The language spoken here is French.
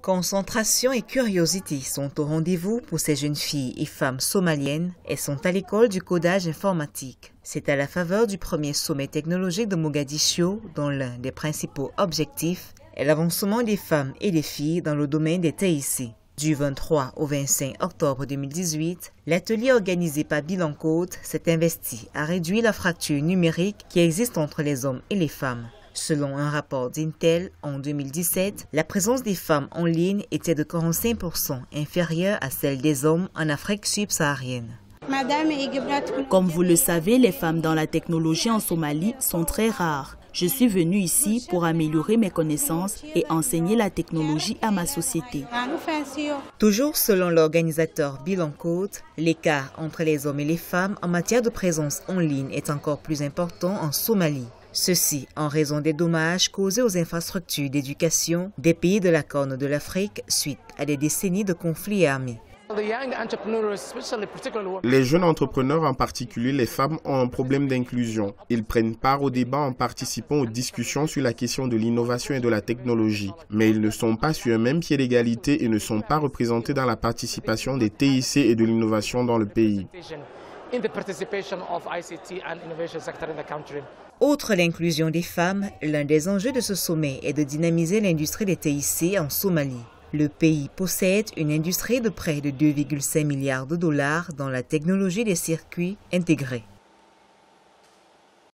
Concentration et curiosité sont au rendez-vous pour ces jeunes filles et femmes somaliennes. Elles sont à l'école du codage informatique. C'est à la faveur du premier sommet technologique de Mogadiscio, dont l'un des principaux objectifs est l'avancement des femmes et des filles dans le domaine des TIC. Du 23 au 25 octobre 2018, l'atelier organisé par Bilan Code s'est investi à réduire la fracture numérique qui existe entre les hommes et les femmes. Selon un rapport d'Intel, en 2017, la présence des femmes en ligne était de 45% inférieure à celle des hommes en Afrique subsaharienne. Comme vous le savez, les femmes dans la technologie en Somalie sont très rares. Je suis venue ici pour améliorer mes connaissances et enseigner la technologie à ma société. Toujours selon l'organisateur Bilan Code, l'écart entre les hommes et les femmes en matière de présence en ligne est encore plus important en Somalie. Ceci en raison des dommages causés aux infrastructures d'éducation des pays de la Corne de l'Afrique suite à des décennies de conflits armés. Les jeunes entrepreneurs, en particulier les femmes, ont un problème d'inclusion. Ils prennent part au débat en participant aux discussions sur la question de l'innovation et de la technologie. Mais ils ne sont pas sur un même pied d'égalité et ne sont pas représentés dans la participation des TIC et de l'innovation dans le pays. Outre l'inclusion des femmes, l'un des enjeux de ce sommet est de dynamiser l'industrie des TIC en Somalie. Le pays possède une industrie de près de 2,5 milliards de dollars dans la technologie des circuits intégrés.